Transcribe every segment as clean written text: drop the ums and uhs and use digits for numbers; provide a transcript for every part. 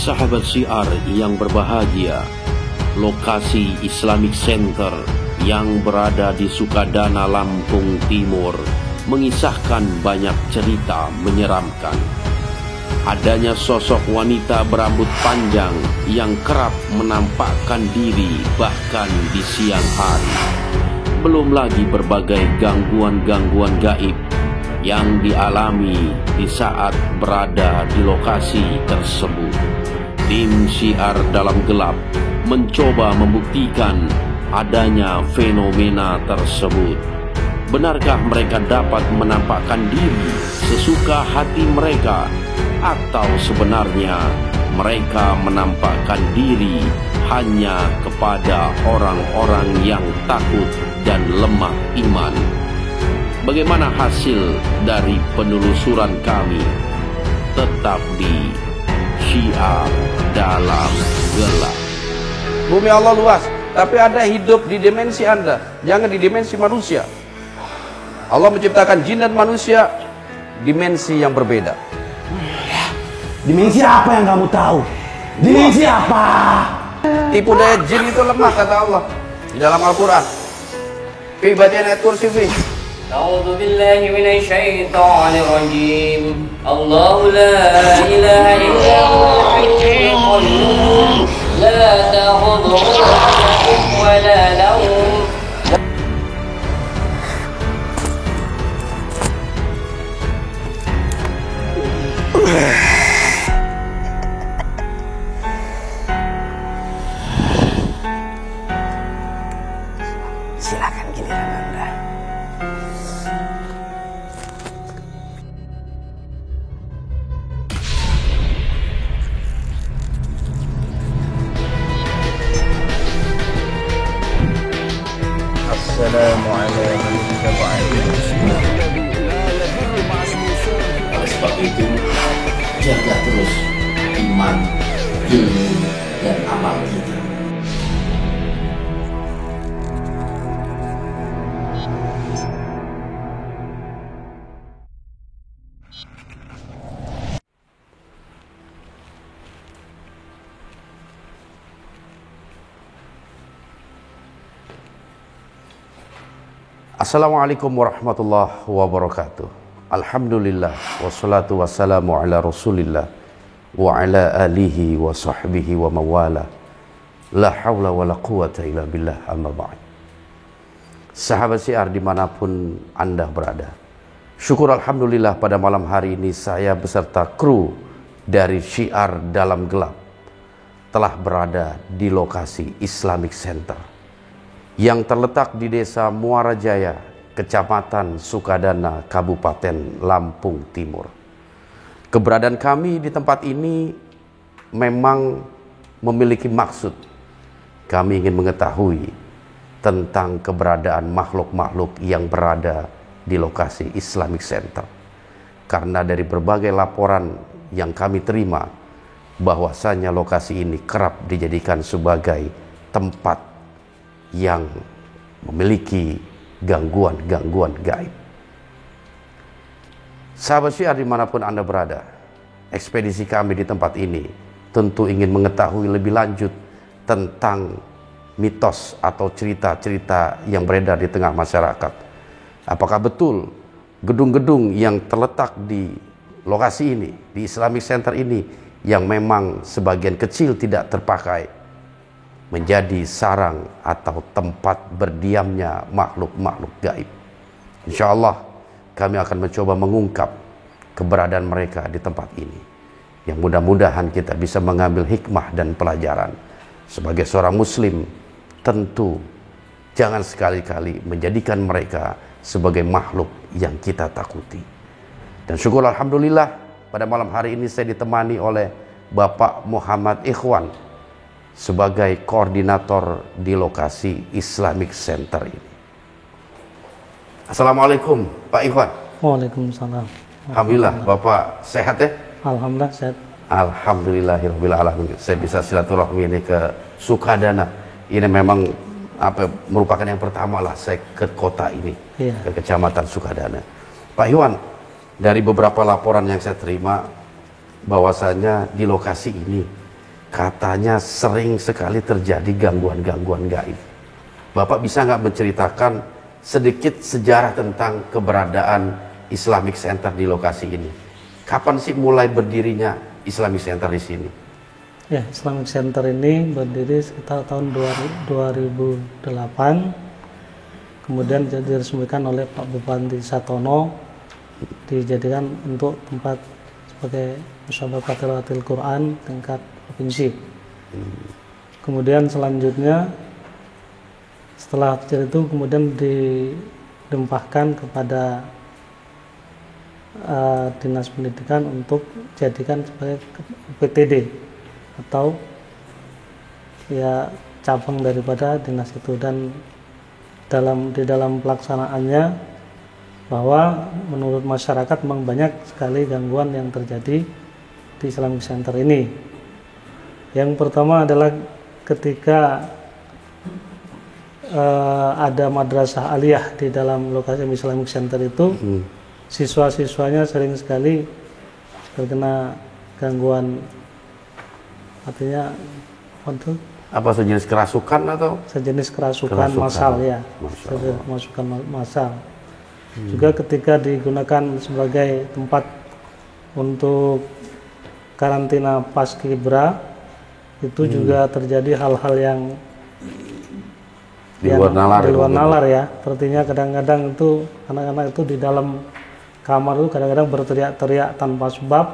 Sahabat syiar yang berbahagia, lokasi Islamic Center yang berada di Sukadana, Lampung Timur mengisahkan banyak cerita menyeramkan. Adanya sosok wanita berambut panjang yang kerap menampakkan diri bahkan di siang hari. Belum lagi berbagai gangguan-gangguan gaib yang dialami di saat berada di lokasi tersebut. Tim syiar dalam gelap mencoba membuktikan adanya fenomena tersebut. Benarkah mereka dapat menampakkan diri sesuka hati mereka, atau sebenarnya mereka menampakkan diri hanya kepada orang-orang yang takut dan lemah iman? Bagaimana hasil dari penelusuran kami? Tetap di Syiar Dalam Gelap. Bumi Allah luas, tapi Anda hidup di dimensi Anda, jangan di dimensi manusia. Allah menciptakan jin dan manusia dimensi yang berbeda. Dimensi apa yang kamu tahu? Dimensi apa? Tipu daya jin itu lemah, kata Allah di dalam Al-Quran. Baca ayat kursi. A'udzu billahi minasyaitonir rajim. Allahu la ilaha illa huwa al-hayyul qayyum. La ta'khudhuhu sinatun wa la nawm. Silakan giliran Anda. Assalamualaikum Oleh sebab itu, jaga terus iman, ilmu, dan amal kita. Assalamualaikum warahmatullahi wabarakatuh. Alhamdulillah, wassalatu wassalamu ala rasulillah wa ala alihi wa sahbihi wa mawala. La hawla wa la quwata illa billah, amma ba'd. Sahabat syiar dimanapun Anda berada, syukur alhamdulillah pada malam hari ini saya beserta kru dari Syiar Dalam Gelap telah berada di lokasi Islamic Center yang terletak di Desa Muara Jaya, Kecamatan Sukadana, Kabupaten Lampung Timur. Keberadaan kami di tempat ini memang memiliki maksud. Kami ingin mengetahui tentang keberadaan makhluk-makhluk yang berada di lokasi Islamic Center. Karena dari berbagai laporan yang kami terima, bahwasanya lokasi ini kerap dijadikan sebagai tempat yang memiliki gangguan-gangguan gaib. Sahabat syiar dimanapun Anda berada, ekspedisi kami di tempat ini tentu ingin mengetahui lebih lanjut tentang mitos atau cerita-cerita yang beredar di tengah masyarakat. Apakah betul gedung-gedung yang terletak di lokasi ini, di Islamic Center ini, yang memang sebagian kecil tidak terpakai, menjadi sarang atau tempat berdiamnya makhluk-makhluk gaib? Insya Allah kami akan mencoba mengungkap keberadaan mereka di tempat ini, yang mudah-mudahan kita bisa mengambil hikmah dan pelajaran. Sebagai seorang muslim, tentu jangan sekali-kali menjadikan mereka sebagai makhluk yang kita takuti. Dan syukur alhamdulillah pada malam hari ini saya ditemani oleh Bapak Muhammad Ikhwan sebagai koordinator di lokasi Islamic Center ini. Assalamualaikum Pak Ikhwan. Waalaikumsalam. Alhamdulillah Bapak sehat ya? Alhamdulillah sehat. Alhamdulillahirabbil alamin. Saya bisa silaturahmi ini ke Sukadana. Ini memang merupakan yang pertama lah saya ke kota ini, ke Kecamatan Sukadana. Pak Ikhwan, dari beberapa laporan yang saya terima bahwasanya di lokasi ini katanya sering sekali terjadi gangguan-gangguan gaib. Bapak bisa nggak menceritakan sedikit sejarah tentang keberadaan Islamic Center di lokasi ini? Kapan sih mulai berdirinya Islamic Center di sini? Ya, Islamic Center ini berdiri sekitar tahun 2008. Kemudian diresmikan oleh Pak Bupati Satono, dijadikan untuk tempat sebagai musyawarah tilawatil Quran tingkat provinsi. Kemudian selanjutnya setelah itu kemudian dilimpahkan kepada Dinas Pendidikan untuk jadikan sebagai PTD atau ya cabang daripada dinas itu. Dan di dalam pelaksanaannya bahwa menurut masyarakat memang banyak sekali gangguan yang terjadi di Islamic Center ini. Yang pertama adalah ketika ada madrasah aliyah di dalam lokasi Islamic Center itu, siswa-siswanya sering sekali terkena gangguan, artinya apa sejenis kerasukan atau sejenis kerasukan massal ya, kerasukan massal. Juga ketika digunakan sebagai tempat untuk karantina paskibra itu juga terjadi hal-hal yang di luar nalar ya. Artinya kadang-kadang itu anak-anak itu di dalam kamar itu kadang-kadang berteriak-teriak tanpa sebab,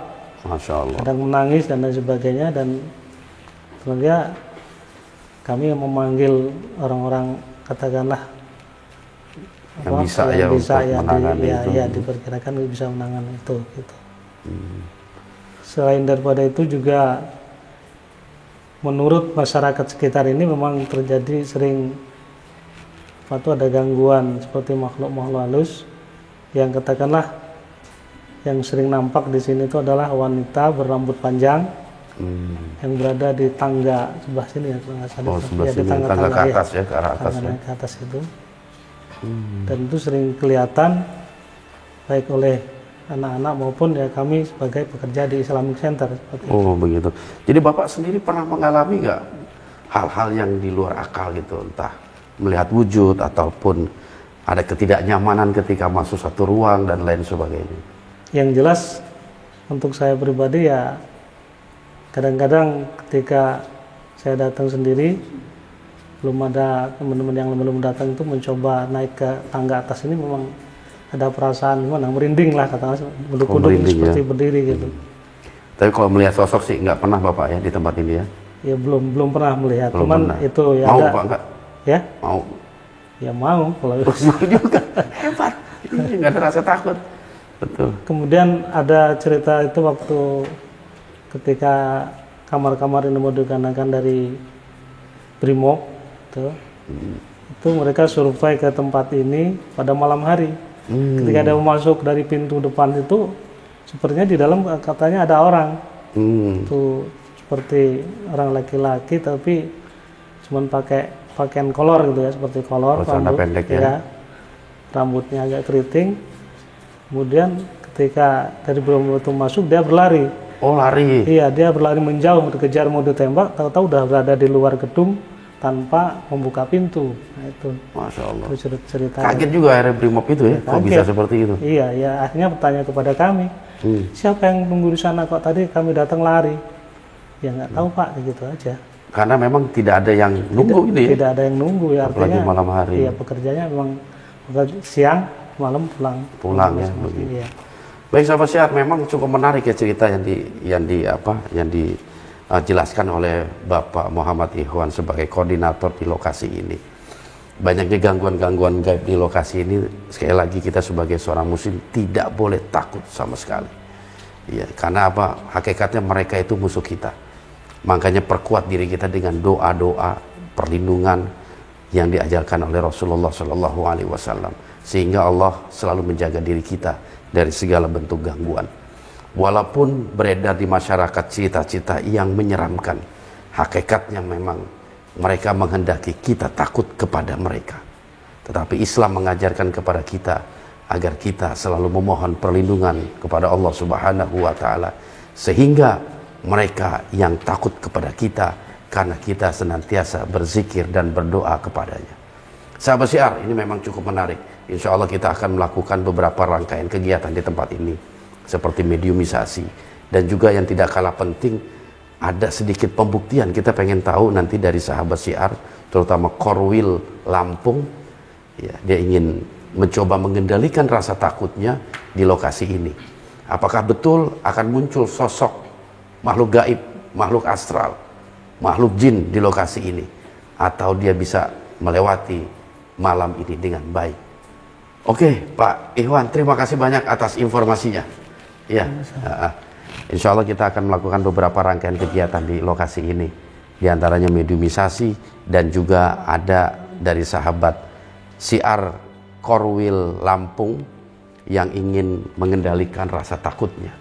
Masya Allah, kadang menangis dan lain sebagainya. Dan sebenarnya kami memanggil orang-orang katakanlah yang bisa menangani itu. Diperkirakan bisa menangani itu gitu. Selain daripada itu juga menurut masyarakat sekitar ini memang terjadi sering ada gangguan seperti makhluk-makhluk halus yang katakanlah yang sering nampak di sini itu adalah wanita berambut panjang yang berada di tangga sebelah sini ya, di tangga ke atas ya, ke arah atas ya. Ke atas itu. Dan itu sering kelihatan baik oleh anak-anak maupun ya kami sebagai pekerja di Islamic Center. Oh begitu. Jadi Bapak sendiri pernah mengalami nggak hal-hal yang di luar akal gitu, entah melihat wujud ataupun ada ketidaknyamanan ketika masuk satu ruang dan lain sebagainya? Yang jelas untuk saya pribadi ya kadang-kadang ketika saya datang sendiri, belum ada teman-teman yang belum datang itu mencoba naik ke tangga atas ini, memang ada perasaan gimana, merinding lah katakanlah, bulu-kuduk seperti berdiri gitu. Tapi kalau melihat sosok sih nggak pernah Bapak ya di tempat ini ya? Ya belum pernah melihat, cuman pernah. itu ya mau ada, Pak enggak? Ya? Mau? Ya mau kalau mau juga, hebat, nggak ada rasa takut. Betul. Kemudian ada cerita itu waktu ketika kamar-kamar ini mau digunakan dari Brimob itu mereka survei ke tempat ini pada malam hari. Ketika ada masuk dari pintu depan itu sepertinya di dalam katanya ada orang itu seperti orang laki-laki tapi cuman pakai pakaian kolor gitu ya, seperti kolor, celana pendek ya, rambutnya agak keriting. Kemudian ketika dari Brimob itu masuk dia berlari. Oh lari? Iya, dia berlari menjauh, dikejar mau ditembak, tahu-tahu udah berada di luar gedung tanpa membuka pintu. Nah itu. Masya Allah. Itu cerita. Kaget juga akhirnya Brimob itu ya, kok bisa seperti itu? Iya, ya akhirnya bertanya kepada kami, siapa yang tunggu di sana kok tadi kami datang lari? Ya nggak tahu Pak, gitu aja. Karena memang tidak ada yang nunggu ini ya? Tidak ada yang nunggu ya, apalagi artinya malam hari. Iya, pekerjanya memang siang, malam pulang. Pulang ya, begitu. Iya. Baik sahabat sehat, memang cukup menarik ya cerita yang dijelaskan oleh Bapak Muhammad Ikhwan sebagai koordinator di lokasi ini. Banyaknya gangguan-gangguan gaib di lokasi ini, sekali lagi kita sebagai seorang muslim tidak boleh takut sama sekali. Ya, karena apa? Hakikatnya mereka itu musuh kita. Makanya perkuat diri kita dengan doa-doa perlindungan yang diajarkan oleh Rasulullah SAW, sehingga Allah selalu menjaga diri kita dari segala bentuk gangguan. Walaupun beredar di masyarakat cita-cita yang menyeramkan, hakikatnya memang mereka menghendaki kita takut kepada mereka. Tetapi Islam mengajarkan kepada kita agar kita selalu memohon perlindungan kepada Allah Subhanahu wa Ta'ala, sehingga mereka yang takut kepada kita karena kita senantiasa berzikir dan berdoa kepadanya. Sahabat Syiar, ini memang cukup menarik. Insya Allah kita akan melakukan beberapa rangkaian kegiatan di tempat ini, seperti mediumisasi, dan juga yang tidak kalah penting, ada sedikit pembuktian. Kita pengen tahu nanti dari sahabat Syiar, terutama Korwil Lampung, ya, dia ingin mencoba mengendalikan rasa takutnya di lokasi ini. Apakah betul akan muncul sosok makhluk gaib, makhluk astral, makhluk jin di lokasi ini, atau dia bisa melewati malam ini dengan baik? Oke, Pak Ikhwan, terima kasih banyak atas informasinya. Ya, insya Allah kita akan melakukan beberapa rangkaian kegiatan di lokasi ini, di antaranya mediumisasi, dan juga ada dari sahabat Syiar Korwil Lampung yang ingin mengendalikan rasa takutnya,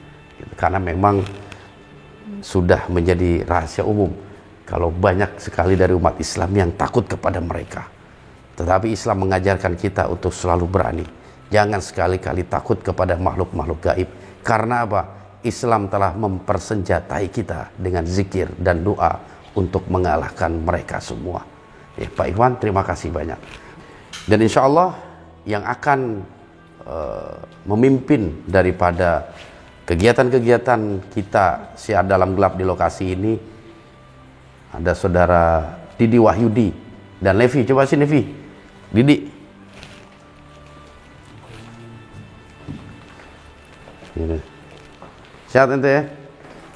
karena memang sudah menjadi rahasia umum kalau banyak sekali dari umat Islam yang takut kepada mereka. Tetapi Islam mengajarkan kita untuk selalu berani, jangan sekali-kali takut kepada makhluk-makhluk gaib. Karena apa? Islam telah mempersenjatai kita dengan zikir dan doa untuk mengalahkan mereka semua. Ya, Pak Ikhwan, terima kasih banyak. Dan insya Allah yang akan memimpin daripada kegiatan-kegiatan kita Syiar Dalam Gelap di lokasi ini ada saudara Didi Wahyudi dan Levi. Coba sini Levi, Didi. Ini. Sehat ente ya?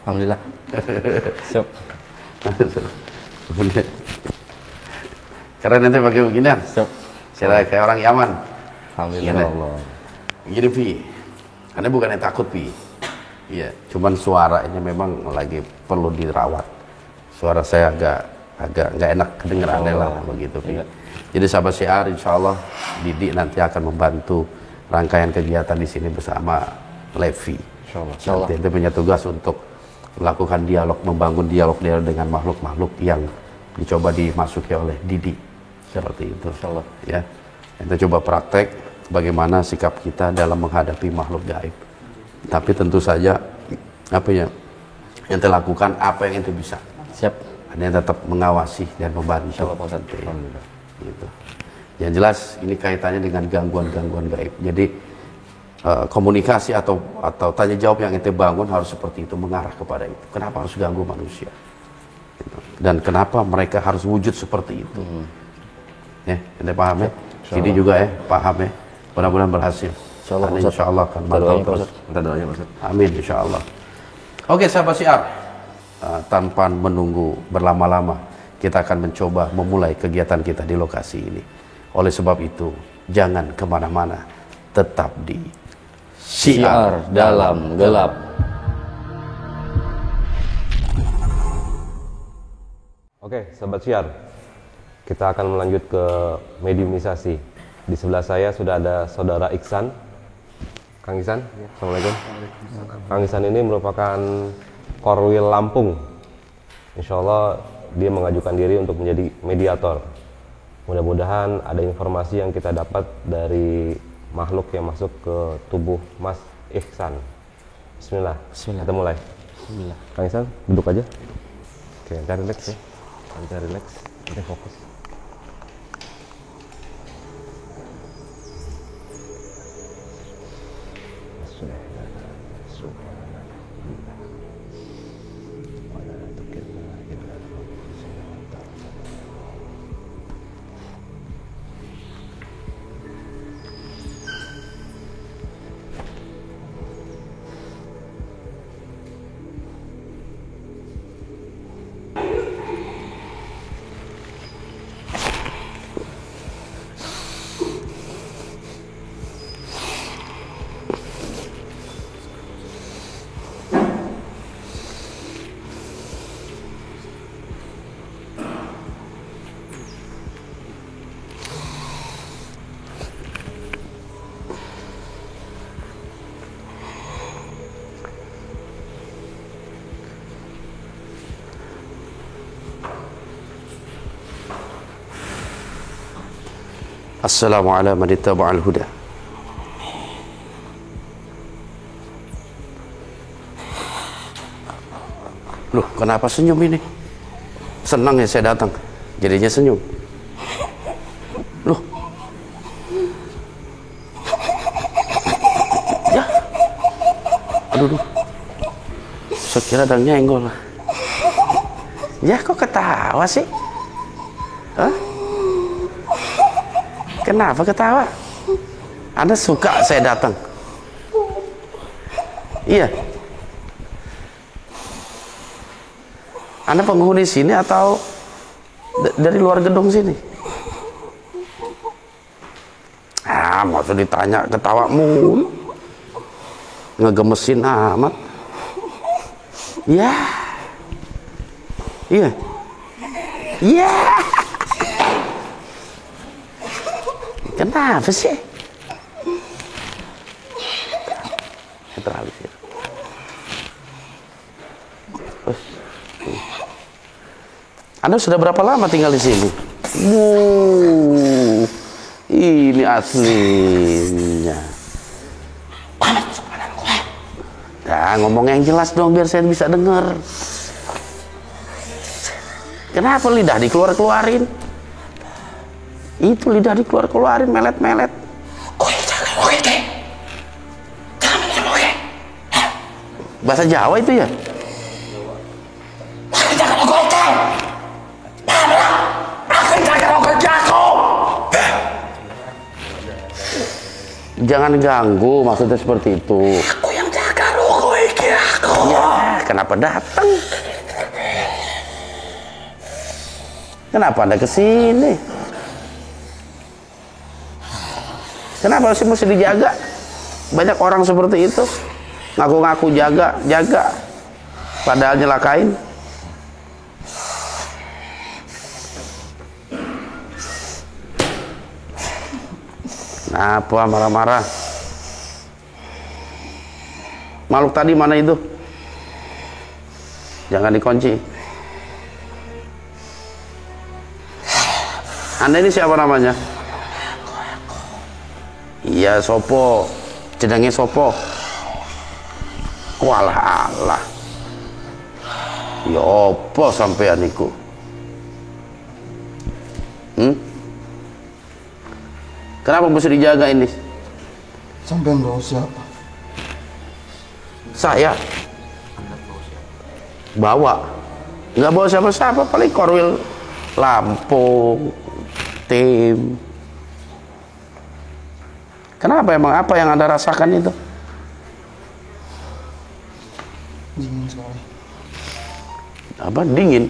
Alhamdulillah. Siap. Keren ente pakai beginian. Siap. Saya kayak orang Yaman. Alhamdulillah. Allah. Gini Pi, Anda bukannya takut Pi. Iya, cuman suaranya memang lagi perlu dirawat. Suara saya agak nggak enak kedengeran lah begitu Pi. Jadi sahabat Syiar, insya Allah Didi nanti akan membantu rangkaian kegiatan di sini bersama Levi. Insya Allah. Nanti punya tugas untuk melakukan dialog, membangun dialog dengan makhluk-makhluk yang dicoba dimasuki oleh Didi. Seperti itu. Insya Allah. Ya, kita coba praktek bagaimana sikap kita dalam menghadapi makhluk gaib. Tapi tentu saja apa ya yang kita lakukan, apa yang kita bisa. Siap. Ada yang tetap mengawasi dan membantu. Insya Allah, Pak Ustadz. Alhamdulillah. Gitu. Yang jelas ini kaitannya dengan gangguan-gangguan gaib. Jadi komunikasi atau tanya jawab yang ente bangun harus seperti itu, mengarah kepada itu. Kenapa harus ganggu manusia? Gitu. Dan kenapa mereka harus wujud seperti itu? Ya, ente paham ya? Ini juga ya, paham ya? Mudah-mudahan berhasil. Insya Allah akan bantu. Amin, insya Allah. Oke, sahabat Syiar, tanpa menunggu berlama-lama, kita akan mencoba memulai kegiatan kita di lokasi ini. Oleh sebab itu, jangan kemana-mana, tetap di Syiar Dalam Gelap. Oke, sahabat Syiar, kita akan melanjut ke mediumisasi. Di sebelah saya sudah ada saudara Iksan. Kang Iksan, Assalamualaikum. Kang Iksan ini merupakan Korwil Lampung. Insya Allah dia mengajukan diri untuk menjadi mediator. Mudah-mudahan ada informasi yang kita dapat dari makhluk yang masuk ke tubuh Mas Iksan. Bismillah. Kita mulai. Bismillah. Kang Iksan, duduk aja. Oke, nanti relax ya. Nanti relax, nanti fokus. Assalamu ala man ittaba'al huda. Loh, kenapa senyum ini? Senang ya saya datang, jadinya senyum. Loh, ya, aduh, saya kira ada nyenggol. Ya, kok ketawa sih? Hah? Kenapa ketawa? Anda suka saya datang? Iya. Anda penghuni sini atau dari luar gedung sini? Ah, maksud ditanya ketawa mulu. Ngegemesin amat. Ya. Iya. Iya. Kenapa sih? Terlalu sih. Anda sudah berapa lama tinggal di sini? Ini aslinya. Nah, ngomong yang jelas dong biar saya bisa dengar. Kenapa lidah dikeluar-keluarin? Itu lidah dikeluar-keluarin, melet-melet. Bahasa Jawa itu ya? Jangan ganggu, maksudnya seperti itu. Aku yang jaga ruko iki aku. Ya, kenapa datang? Kenapa Anda kesini? Kenapa sih mesti dijaga? Banyak orang seperti itu, ngaku-ngaku jaga, padahal nyelakain. Apa marah-marah? Makhluk tadi mana itu? Jangan dikunci. Anda ini siapa namanya? Iya, sopo. Jenenge sopo? Walah Allah. Ya apa sampean iku? Kenapa mesti dijaga ini? Sampean bawa siapa? Saya bawa. Nggak bawa siapa-siapa, paling Korwil Lampung, tim. Kenapa emang? Apa yang Anda rasakan itu? Dingin sekali. Apa? Dingin?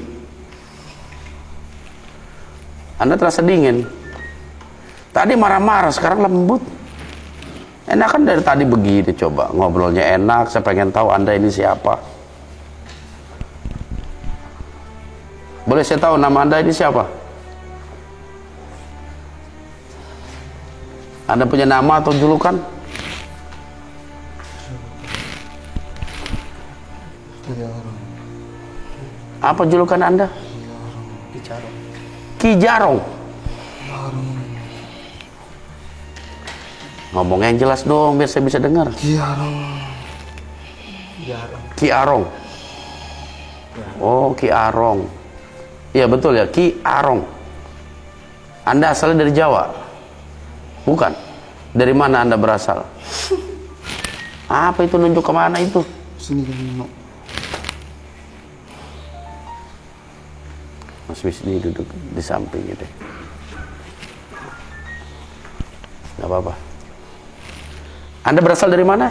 Anda terasa dingin? Tadi marah-marah, sekarang lembut. Enak kan dari tadi begini, coba ngobrolnya enak. Saya pengen tahu Anda ini siapa. Boleh saya tahu nama Anda ini siapa? Anda punya nama atau julukan? Apa julukan Anda? Ki Jarong. Ngomong yang jelas dong biar saya bisa dengar. Ki Arong. Ki Arong. Oh, Ki Arong. Iya betul ya, Ki Arong. Anda asalnya dari Jawa? Bukan. Dari mana Anda berasal? Apa itu, nunjuk kemana itu? Sini kan. Mas Wisni duduk di samping gitu. Gak apa-apa. Anda berasal dari mana?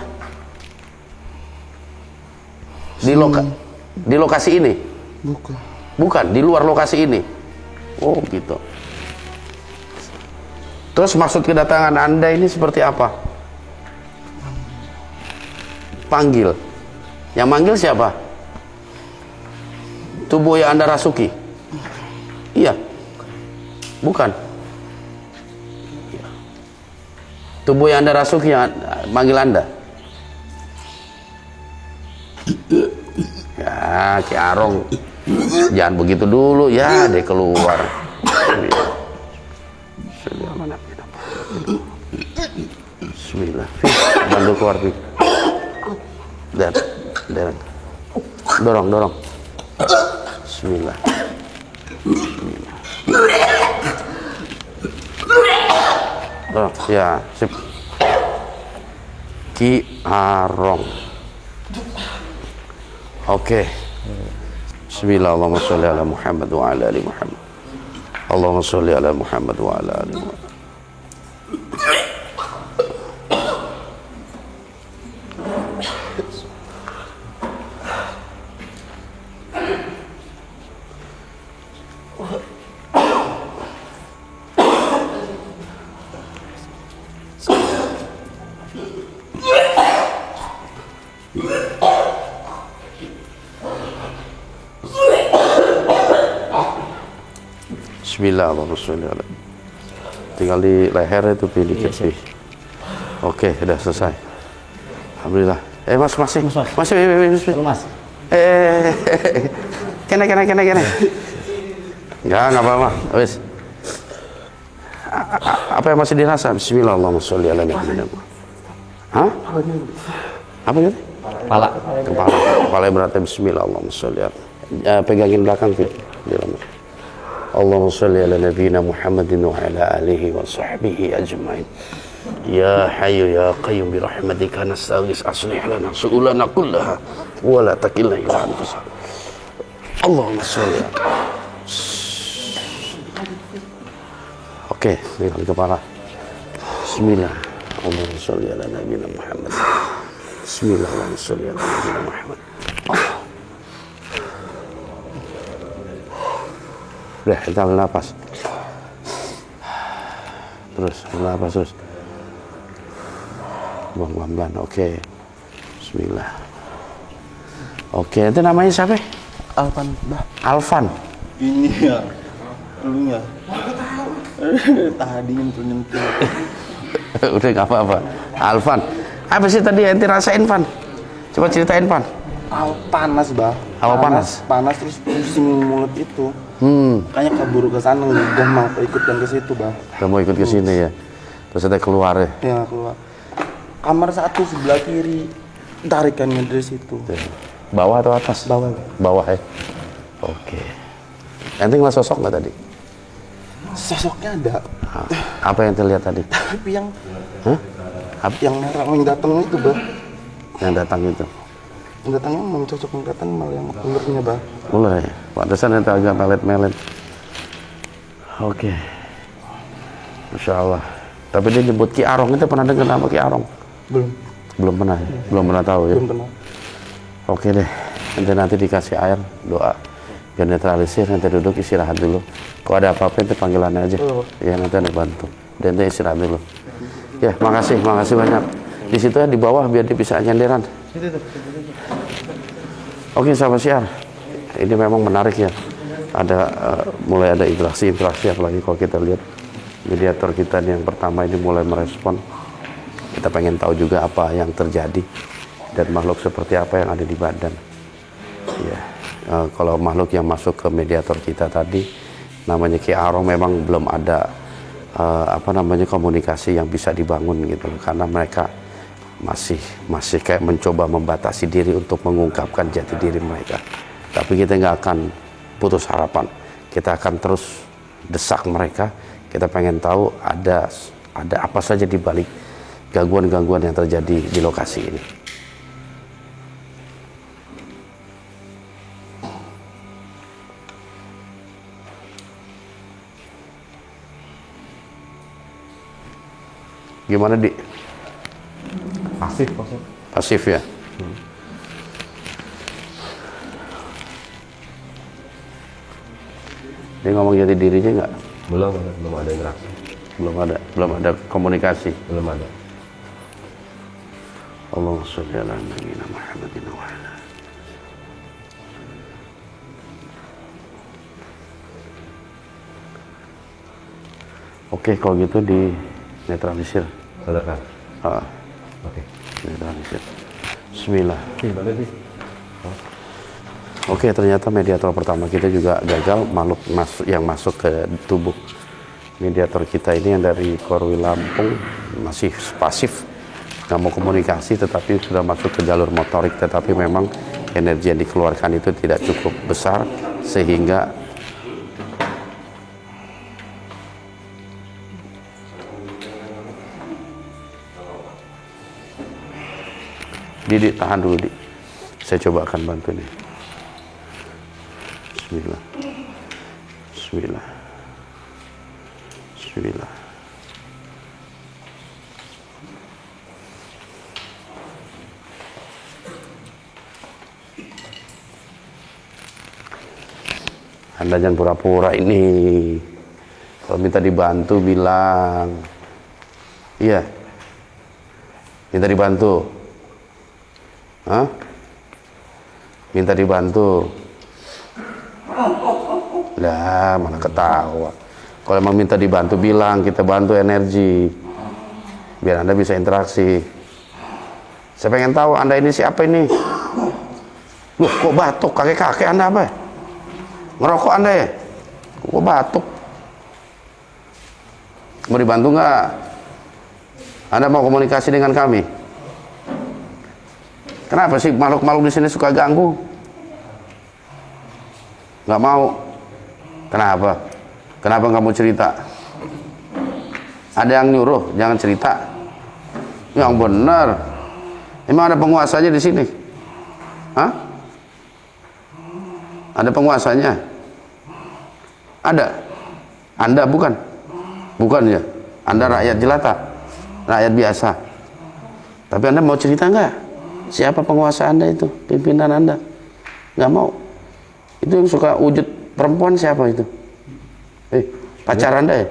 Di lokasi ini? Bukan. Bukan, di luar lokasi ini. Oh gitu. Terus maksud kedatangan Anda ini seperti apa? Panggil. Yang manggil siapa? Tubuh yang Anda rasuki? Iya. Bukan. Tubuh yang Anda rasuki yang manggil Anda? Ya, Ki Arong. Jangan begitu dulu, ya deh keluar. Bismillah. Bantu keluar, Pi. Dan dorong. Bismillah. Oh, ya, sip. Ki Arong. Oke. Bismillah, Allahumma sholli ala Muhammad wa ala ali Muhammad. Allahumma sholli ala Muhammad wa ala ali Muhammad. Bismillah, Allahumma sholli ala. Tinggal di leher itu pilih dikit. Oke, sudah selesai. Alhamdulillah. Mas. Mas. Kena. Ya, nggak apa-apa. Wes. Apa yang masih dirasa? Bismillah, Allahumma sholli ala Muhammad. Hah? Apa gitu? Kepala beratnya. Bismillah, Allahumma sholli ala. Pegangin belakang fit. Allahumma sholli ala nabiyyina Muhammadin wa ala alihi wa sahbihi ajma'in. Ya hayyu ya qayyum bi rahmatika nastaghis aslih lana su'ulana kullaha wa la takilna ila anfusina. Allahumma sholli ala. Oke, dengan kepala. Bismillah. Allahumma sholli ala nabiyyina Muhammad. Bismillah, Allahumma sholli ala nabiyyina Muhammad. Udah, kita ambil nafas. Terus, ambil nafas terus. Buang pelan-pelan, oke. Bismillah. Oke, itu namanya siapa? Alvan, Bah. Alvan. Ini ya, elunya. Tadi nyentuh. Udah nggak apa-apa. Alvan. Apa sih tadi yang ente rasain, Van? Coba ceritain, Van. Panas, Bah. Apa panas? Panas terus pusing mulut itu. Kayaknya kabur ke sana, gak mau ikutkan ke situ, Bang. Gak mau ikut ke sini ya. Terus ada keluar ya. Ya, keluar. Kamar satu sebelah kiri. Tarikannya dari situ. Bawah atau atas? Bawah. Bawah ya. Oke. Ente ngeliat sosok nggak tadi? Sosoknya ada. Apa yang terlihat tadi? Tapi yang Hah? yang merah yang datang itu, Bang. Yang datang itu. Yang datangnya memang cocok yang datang malah yang ulernya, Bang. Mulai. Pantesan ente agak melet-melet. Oke. Masya Allah. Tapi dia nyebut Ki Arong, itu pernah dengar nama Ki Arong? Belum pernah ya? Belum pernah tahu ya? Belum pernah. Oke deh. Nanti dikasih air, doa. Biar netralisir, nanti duduk istirahat dulu. Kalau ada apa-apa nanti panggilannya aja. Ya nanti ada bantu. Dan nanti istirahat dulu. Ya, makasih banyak. Di situ ya di bawah biar dia bisa nyenderan. Oke, sahabat Syiar. Ini memang menarik ya. Ada mulai ada interaksi apalagi kalau kita lihat mediator kita yang pertama ini mulai merespon. Kita pengen tahu juga apa yang terjadi dan makhluk seperti apa yang ada di badan. Ya, kalau makhluk yang masuk ke mediator kita tadi namanya Ki Arong memang belum ada komunikasi yang bisa dibangun gitu karena mereka masih kayak mencoba membatasi diri untuk mengungkapkan jati diri mereka. Tapi kita nggak akan putus harapan. Kita akan terus desak mereka. Kita pengen tahu ada apa saja di balik gangguan-gangguan yang terjadi di lokasi ini. Gimana, Di? Pasif ya. Dia ngomong jati dirinya nggak? Belum ada interaksi. Belum ada komunikasi. Belum ada. Allahumma sholli ala nabiyyina Muhammadin wa ala. Oke, kalau gitu di netralisir. Sadarkan. Oke. Netralisir. Bismillah. Oke, ternyata mediator pertama kita juga gagal, makhluk yang masuk ke tubuh mediator kita ini yang dari Korwi Lampung masih pasif, nggak mau komunikasi, tetapi sudah masuk ke jalur motorik, tetapi memang energi yang dikeluarkan itu tidak cukup besar sehingga Didik tahan dulu, Dik. Saya coba akan bantu nih. Bismillah. Bismillah. Bismillah. Anda jangan pura-pura ini. Kalau minta dibantu bilang, iya. Minta dibantu. Hah? Minta dibantu. Lah, malah ketawa. Kalau emang minta dibantu bilang, kita bantu energi. Biar Anda bisa interaksi. Saya pengen tahu Anda ini siapa ini? Loh, kok batuk? Kakek-kakek Anda apa? Ngerokok Anda ya? Kok batuk? Mau dibantu nggak? Anda mau komunikasi dengan kami? Kenapa sih makhluk-makhluk di sini suka ganggu? Nggak mau. Kenapa? Kenapa nggak mau cerita? Ada yang nyuruh jangan cerita. Yang benar. Emang ada penguasanya di sini? Hah? Ada penguasanya? Ada. Anda bukan? Bukan ya? Anda rakyat jelata, rakyat biasa. Tapi Anda mau cerita nggak? Siapa penguasa Anda itu? Pimpinan Anda? Nggak mau. Itu yang suka wujud perempuan siapa itu? Pacar Anda ya?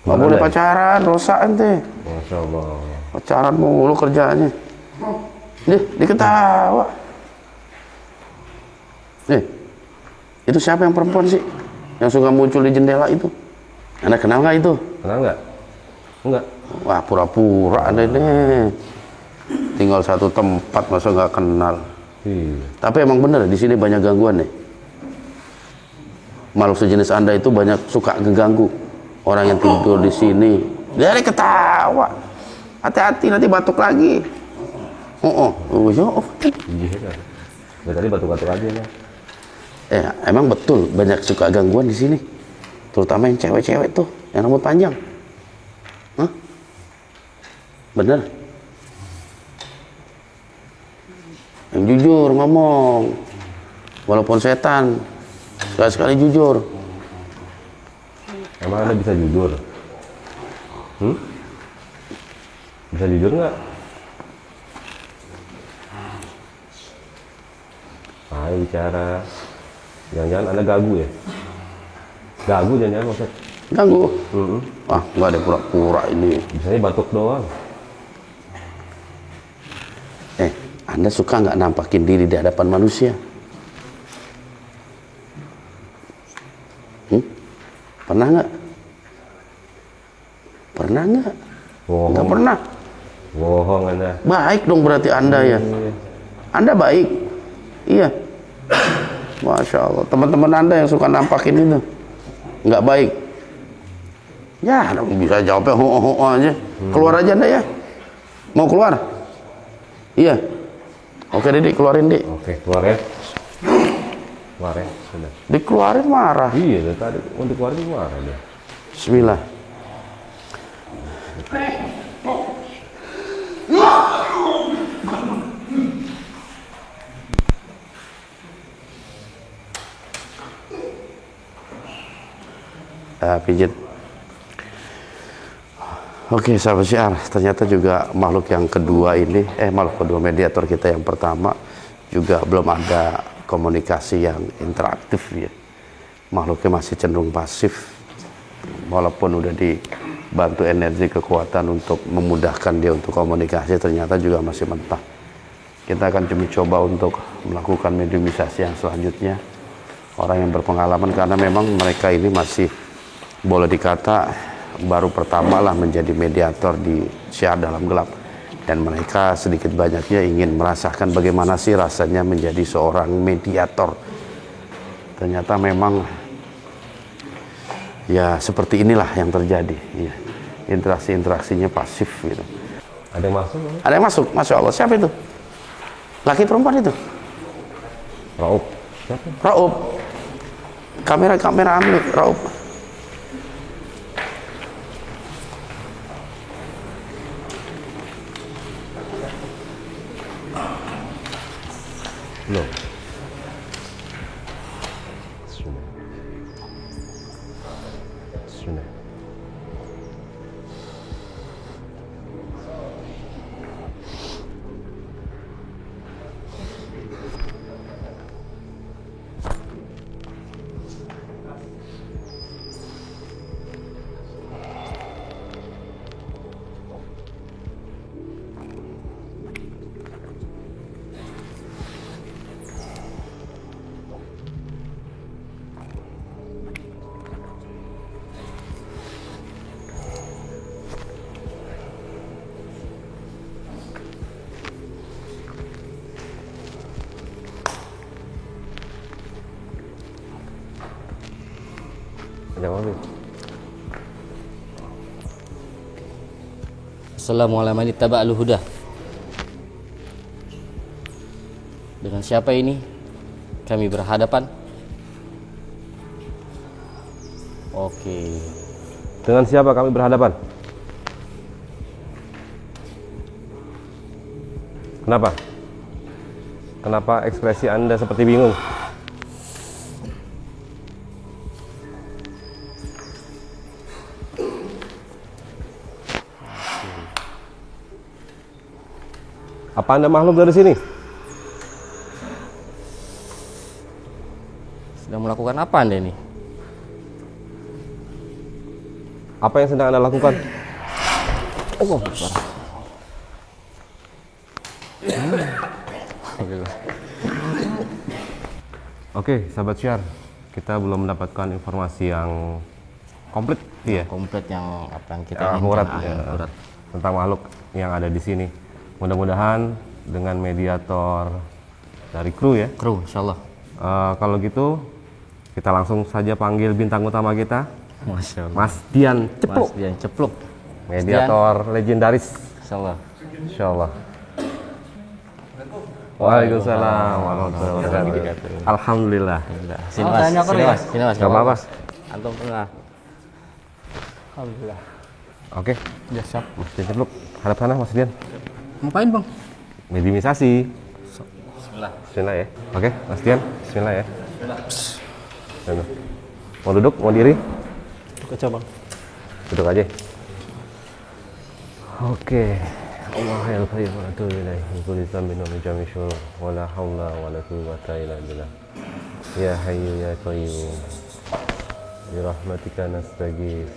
Nggak boleh pacaran, dosa ente. Masya Allah. Pacaran mulu kerjaannya. Diketawa. Itu siapa yang perempuan sih? Yang suka muncul di jendela itu? Anda kenal nggak itu? Kenal nggak? Enggak. Wah, pura-pura Anda ini. Tinggal satu tempat masa nggak kenal. Tapi emang bener di sini banyak gangguan nih. Makhluk sejenis Anda itu banyak suka ngeganggu orang yang tidur di sini. Dari ketawa. Hati-hati nanti batuk lagi. Iya. Tadi batuk-batuk aja ya. Emang betul banyak suka gangguan di sini. Terutama yang cewek-cewek tuh, yang rambut panjang. Hah? Bener? Yang jujur ngomong, walaupun setan, sekali-sekali jujur. Emang Anda bisa jujur? Bisa jujur nggak? Ayo bicara. Jangan-jangan Anda gagu ya? Gagu jangan-jangan maksud? Ganggu? Wah, nggak ada pura-pura ini. Biasanya batuk doang. Anda suka nggak nampakin diri di hadapan manusia? Pernah nggak? Pernah nggak? Nggak pernah. Bohong Anda. Baik dong berarti Anda ya. Anda baik. Iya. Masya Allah. Teman-teman Anda yang suka nampakin itu nggak baik. Ya, Anda bisa jawabnya ho aja. Keluar aja Anda ya. Mau keluar? Iya. Oke, Dik, keluarin, Dik. Oke, keluar ya. Keluar ya, sudah. Dikeluarin marah. Iya, tadi mau dikeluarin marah dia. Bismillah. Pijit. Oke, sahabat syiar, ternyata juga makhluk yang kedua ini, makhluk kedua mediator kita yang pertama juga belum ada komunikasi yang interaktif ya. Makhluknya masih cenderung pasif, walaupun udah dibantu energi kekuatan untuk memudahkan dia untuk komunikasi, ternyata juga masih mentah. Kita akan coba untuk melakukan mediumisasi yang selanjutnya, orang yang berpengalaman, karena memang mereka ini masih boleh dikata baru pertama lah menjadi mediator di syiar dalam gelap, dan mereka sedikit banyaknya ingin merasakan bagaimana sih rasanya menjadi seorang mediator. Ternyata memang ya seperti inilah yang terjadi ya. Interaksinya pasif gitu. Ada yang masuk? Ada yang masuk, Masya Allah. Siapa itu? Laki perempuan itu? Raub. Siapa? Raub. Kamera ambil, Raub. Belum. Sudah. Jangan. Assalamualaikum warahmatullahi wabarakatuh. Dengan siapa ini kami berhadapan? Oke. Dengan siapa kami berhadapan? Kenapa? Kenapa ekspresi Anda seperti bingung? Apa Anda makhluk dari sini? Sedang melakukan apa Anda ini? Apa yang sedang Anda lakukan? Oh, parah. Oke, sahabat Syiar, kita belum mendapatkan informasi yang komplit, ya, Komplit yang apa yang kita akurat, inginkan, ya, akurat. tentang makhluk yang ada di sini. Mudah-mudahan dengan mediator dari kru, ya. Kru, insyaallah. Kalau gitu, kita langsung saja panggil bintang utama kita, Masya Allah. Mas Dian Cepluk, Mas Dian Cepluk, mediator legendaris. insyaallah. Insyaallah. Waalaikumsalam warahmatullahi wabarakatuh. Alhamdulillah. Sini Mas, sini Mas, sini Mas. Gak apa-apa. Antum tengah. Alhamdulillah. Oke, Ya siap. Mas Dian Cepluk, hadap sana Mas Dian. Ngapain Bang? Mediumisasi. Bismillah. Bismillah ya. Oke, Mas Dian. Bismillah ya. Bismillah. Mau duduk, mau diri? Kacau Bang. Duduk aja. Oke. Allah ya qayyum wa atubu ilaih min kulli dhanbin wa min jami'i syurur wa la haula wa la quwwata illa billah. Ya hayyu ya qayyum bi rahmatika nastaghith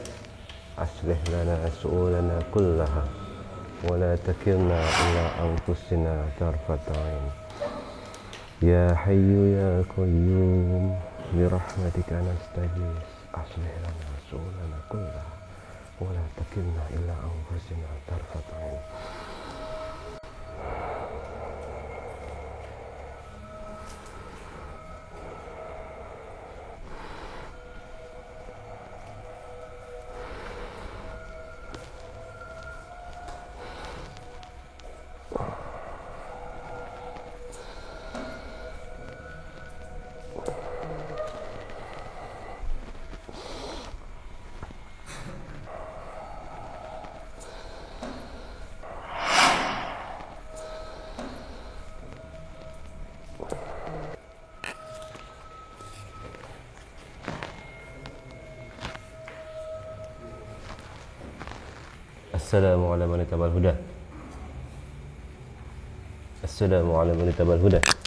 aslih lana su'ulana kullaha wa la takilna ila anfusina tarfata 'ain. Ya hayyu ya qayyum bi rahmatika nastaghith aslih lana su'ulana kullaha wa la takilna ila anfusina tarfata 'ain. Assalamualaikum warahmatullahi wabarakatuh. Assalamualaikum warahmatullahi wabarakatuh.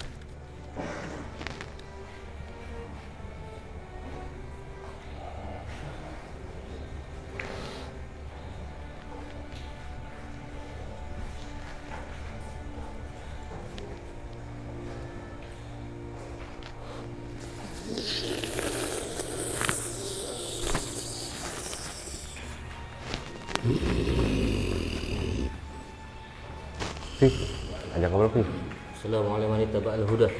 Fi, ajak ngobrol Fi. Assalamualaikum warahmatullahi wabarakatuh.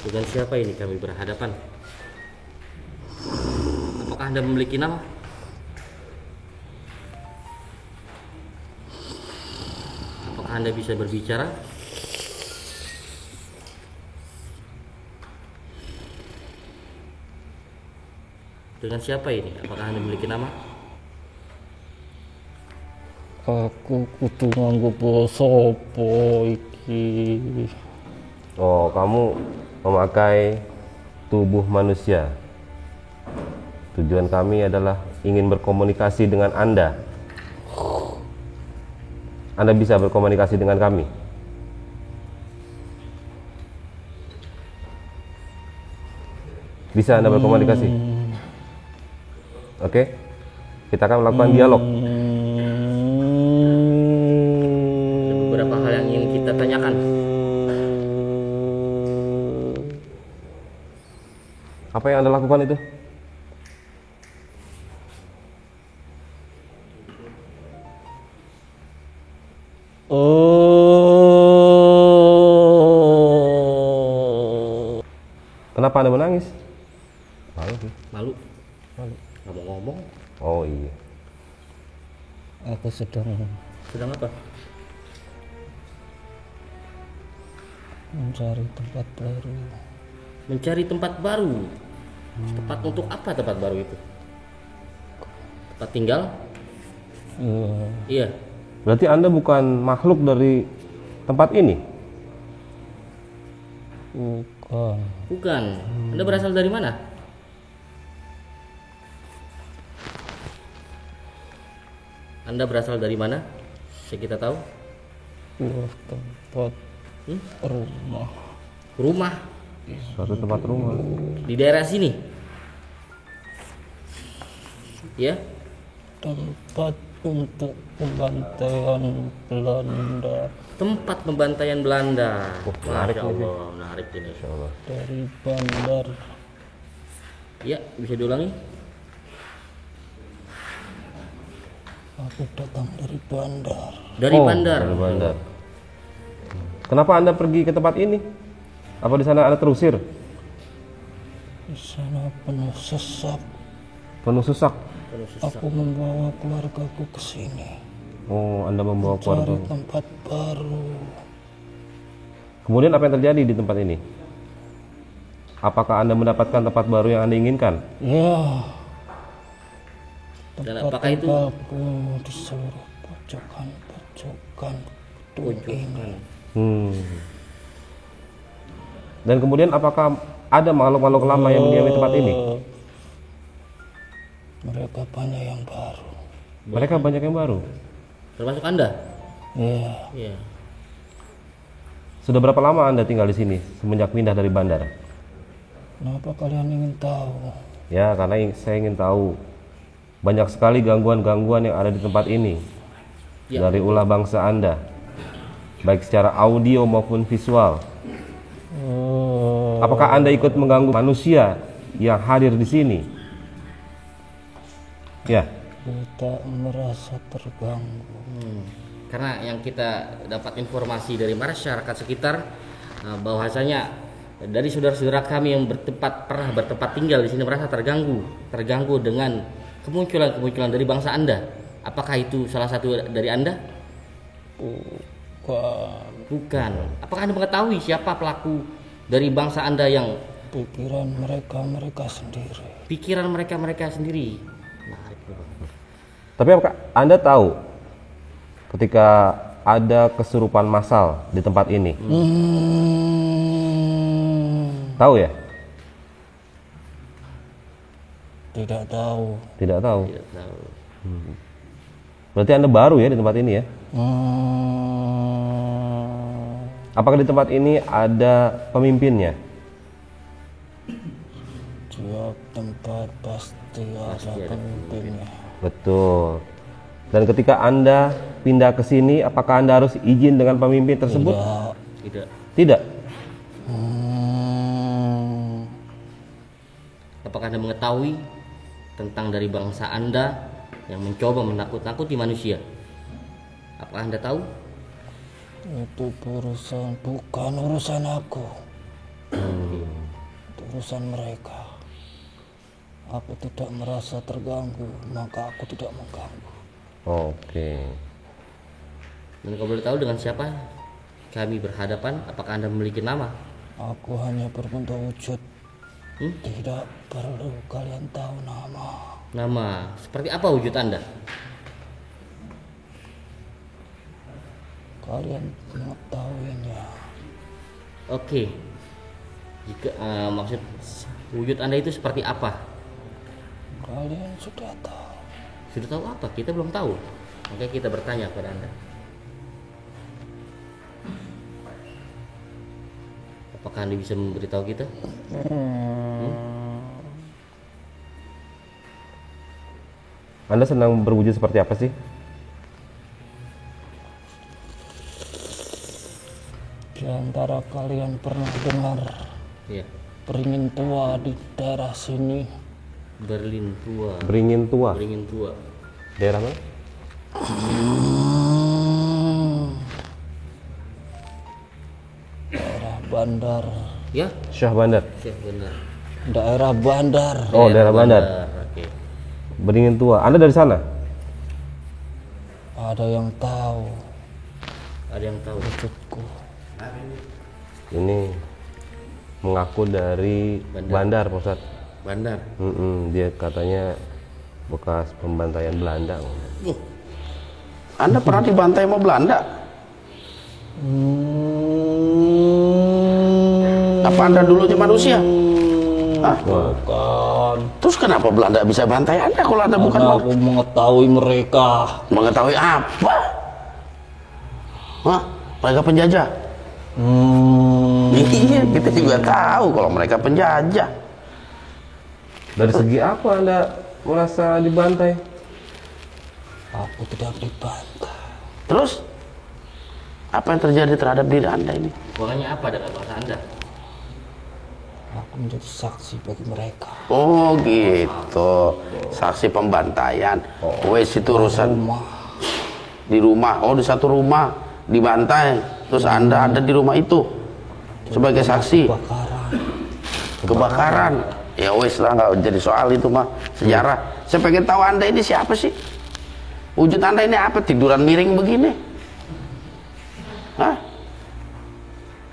Dengan siapa ini kami berhadapan? Apakah Anda memiliki nama? Apakah Apakah Anda bisa berbicara? Dengan siapa ini? Apakah Anda memiliki nama? Aku kudu nganggo basa apa iki? Oh, kamu memakai tubuh manusia. Tujuan kami adalah ingin berkomunikasi dengan Anda. Anda bisa berkomunikasi dengan kami. Bisa Anda berkomunikasi? Oke. Kita akan melakukan dialog. Ada beberapa hal yang ingin kita tanyakan. Apa yang Anda lakukan itu? Kenapa Anda menangis? Malu sih. Malu? Nggak mau ngomong? Oh iya. Aku sedang Apa? mencari tempat baru. Mencari tempat baru. Tempat untuk apa tempat baru itu? Tempat tinggal? Iya. Berarti Anda bukan makhluk dari tempat ini? Bukan. Anda berasal dari mana? Anda berasal dari mana? Bisa kita tahu? Tempat rumah. Rumah Suatu tempat rumah. di daerah sini. Ya. Tempat untuk pembantaian Belanda Tempat pembantaian Belanda. menarik Masya nih. Allah, menarik ini. dari bandar. Ya, bisa diulangi? Aku datang dari bandar. Dari bandar. Dari bandar. Kenapa Anda pergi ke tempat ini? Apa di sana Anda terusir? Di sana penuh sesak. Penuh sesak. Aku membawa keluargaku ke sini. Oh, Anda membawa Cari keluarga. tempat baru. Kemudian apa yang terjadi di tempat ini? Apakah Anda mendapatkan tempat baru yang Anda inginkan? Ya. Dan Tempat apakah itu tinggalku di seluruh pojokan pojokan? Dan kemudian apakah ada makhluk-makhluk lama yang mendiami tempat ini? Mereka banyak yang baru. Mereka banyak yang baru. Termasuk Anda? Ya. Iya. Sudah berapa lama Anda tinggal di sini semenjak pindah dari bandar? Kenapa kalian ingin tahu? Ya, karena saya ingin tahu. Banyak sekali gangguan-gangguan yang ada di tempat ini. Ya. Dari ulah bangsa Anda. Baik secara audio maupun visual. Apakah Anda ikut mengganggu manusia yang hadir di sini? Ya. Kita merasa terganggu. Karena yang kita dapat informasi dari masyarakat sekitar bahwasanya dari saudara-saudara kami yang pernah bertempat tinggal di sini merasa terganggu dengan kemunculan dari bangsa Anda. Apakah itu salah satu dari Anda? Bukan. Apakah Anda mengetahui siapa pelaku dari bangsa Anda yang Pikiran mereka sendiri. pikiran mereka sendiri? Tapi apakah Anda tahu ketika ada kesurupan massal di tempat ini? Tahu ya? Tidak tahu. Tidak tahu. Tidak tahu. Berarti Anda baru ya di tempat ini ya? Apakah di tempat ini ada pemimpinnya? Tiap tempat pasti ada pemimpinnya. Betul. Dan ketika Anda pindah ke sini, apakah Anda harus izin dengan pemimpin tersebut? Tidak. Tidak. Apakah Anda mengetahui tentang dari bangsa Anda yang mencoba menakut-nakuti manusia? Apakah Anda tahu? Itu bukan urusan aku. Itu urusan mereka. Aku tidak merasa terganggu, maka aku tidak mengganggu. Oke. Dan kalau boleh tahu dengan siapa kami berhadapan? Apakah Anda memiliki nama? Aku hanya berbentuk wujud. Tidak perlu kalian tahu nama. Nama? Seperti apa wujud Anda? Kalian mengetahuinya. Oke. Jika maksud wujud Anda itu seperti apa? Kalian sudah tahu. Sudah tahu apa? Kita belum tahu. Makanya kita bertanya kepada Anda. Apakah Anda bisa memberitahu kita? Anda sedang berwujud seperti apa sih? Di antara kalian pernah dengar Iya. beringin tua di daerah sini? Berlin tua. Beringin tua. Beringin tua. Daerah mana? Daerah Bandar. Ya, Syah Bandar. Syekh benar. Daerah Bandar. Oh, daerah Bandar. Oke. Beringin tua. Anda dari sana? Ada yang tahu Ada yang tahu. wujudku. Ini mengaku dari Bandar, Pak Ustadz. Bandar. Dia katanya bekas pembantaian Belanda. Anda pernah dibantai sama Belanda? Apa Anda dulunya manusia? Hah? Bukan. Terus kenapa Belanda bisa bantai Anda kalau Anda bukan Karena aku mengetahui mereka. Mengetahui apa? Hah? Mereka penjajah? Iya, kita juga tahu kalau mereka penjajah. Dari segi apa Anda merasa dibantai? Aku tidak dibantai. Terus apa yang terjadi terhadap diri Anda ini? Hubungannya apa dengan bahasa Anda? Aku menjadi saksi bagi mereka. Oh gitu, saksi pembantaian. Wes itu urusan di rumah. Oh, di satu rumah dibantai. Terus Anda ada di rumah itu sebagai saksi. Kebakaran. Ya wes lah, nggak jadi soal itu mah sejarah. Saya pengen tahu Anda ini siapa sih? Wujud Anda ini apa? Tiduran miring begini? Hah?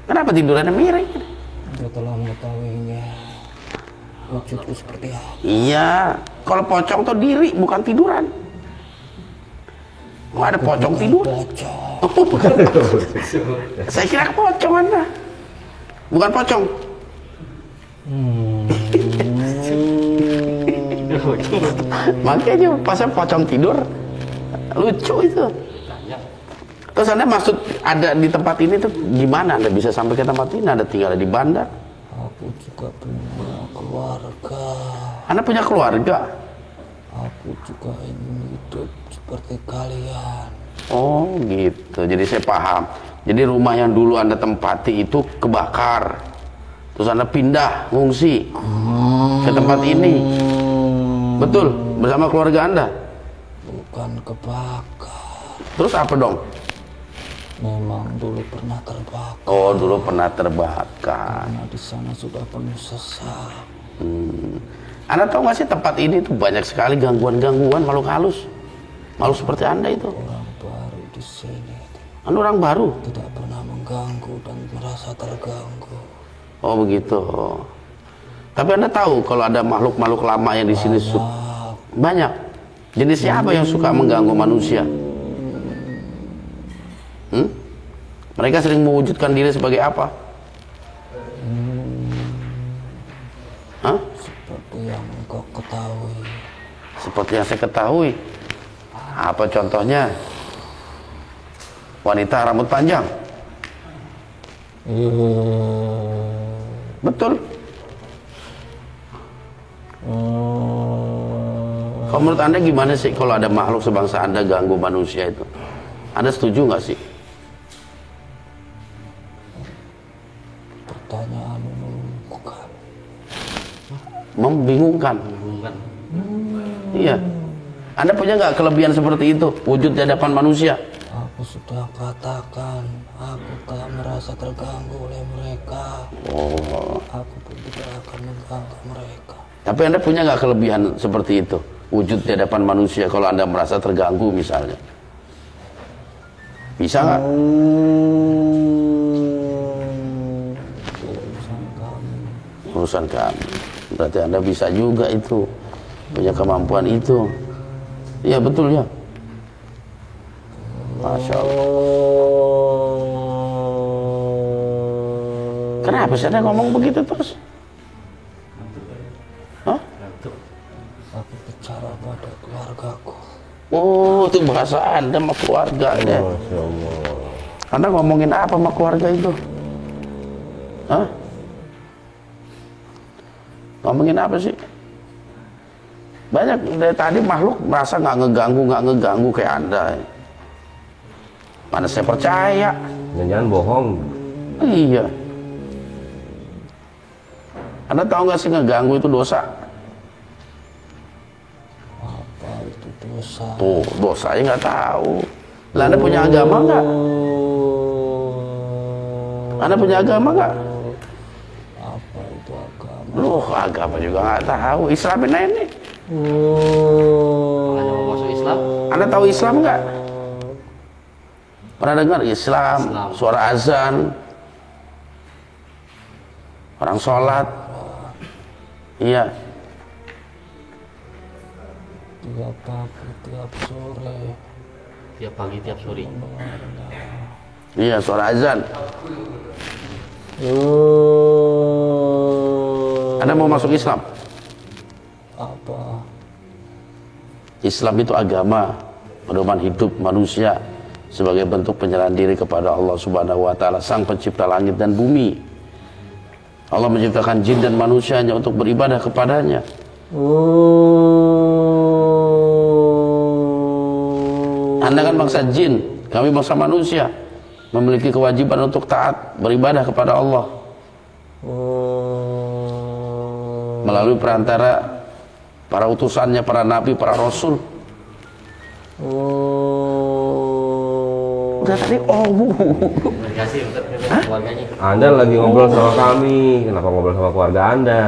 Kenapa tidurannya miring? Dia telah mengetahuinya. Wujudku seperti apa? Iya, kalau pocong tuh diri bukan tiduran. Nggak ada pocong tidur. Pocong. Oh, bukan. Saya kira pocong Anda. Bukan pocong. Makanya pas pocong tidur lucu itu. Terus Anda maksud ada di tempat ini tuh gimana Anda bisa sampai ke tempat ini? Anda tinggal di Bandar? Aku juga punya keluarga. Anda punya keluarga? Aku juga ingin hidup seperti kalian. Oh gitu, jadi saya paham. Jadi rumah yang dulu Anda tempati itu kebakar. Terus Anda pindah, ngungsi ke tempat ini. Betul, bersama keluarga Anda? Bukan kebakar. Terus apa dong? Memang dulu pernah terbakar. Oh, dulu pernah terbakar. Karena di sana sudah penuh sesak. Anda tahu nggak sih tempat ini tuh banyak sekali gangguan-gangguan makhluk halus. Makhluk seperti Anda itu. Orang baru di sini Anda orang baru? tidak pernah mengganggu dan merasa terganggu. Oh begitu. Tapi Anda tahu kalau ada makhluk-makhluk lama yang di sini banyak. Jenis siapa yang suka mengganggu manusia? Mereka sering mewujudkan diri sebagai apa? Hah? Seperti yang engkau ketahui. Seperti yang saya ketahui. Apa contohnya? Wanita rambut panjang. Betul. Kalau menurut Anda gimana sih kalau ada makhluk sebangsa Anda ganggu manusia itu? Anda setuju nggak sih? Pertanyaan membingungkan. Membingungkan. Iya. Anda punya nggak kelebihan seperti itu? Wujud di hadapan manusia? Aku sudah katakan, aku tak merasa terganggu oleh mereka. Oh. Aku pun tidak akan mengganggu mereka. Tapi Anda punya nggak kelebihan seperti itu? Wujud di hadapan manusia kalau Anda merasa terganggu misalnya? Bisa nggak? Urusan kami. Berarti Anda bisa juga itu, punya kemampuan itu. Iya betul ya. Masya Allah. Kenapa sih Anda ngomong begitu terus? Hah? Aku bicara pada keluargaku. Oh, itu bahasa Anda sama keluarganya. Masya Allah. Anda ngomongin apa sama keluarga itu? Hah? Ngomongin apa sih? Banyak dari tadi makhluk merasa nggak ngeganggu kayak Anda. Mana saya percaya? Jangan bohong. Iya. Anda tahu nggak sih ngeganggu itu dosa? Apa itu dosa? Tuh, dosanya nggak tahu. Lah Anda punya agama nggak? Anda punya agama nggak? Apa itu agama? Loh, agama juga nggak tahu. Islamin aja nih. Anda mau masuk Islam? Anda tahu Islam nggak? Pernah dengar Islam, suara azan, orang sholat, iya. Tiap pagi, tiap sore. Tiap pagi, tiap sore. Iya, suara azan. Anda mau masuk Islam? Apa? Islam itu agama, pedoman hidup manusia sebagai bentuk penyerahan diri kepada Allah Subhanahu wa taala, Sang Pencipta langit dan bumi. Allah menciptakan jin dan manusia hanya untuk beribadah kepadanya. Anda kan bangsa jin, kami bangsa manusia, memiliki kewajiban untuk taat beribadah kepada Allah melalui perantara para utusannya, para nabi, para rasul. Udah tadi Terima kasih untuk keluarganya. Anda lagi ngobrol sama kami, kenapa ngobrol sama keluarga Anda?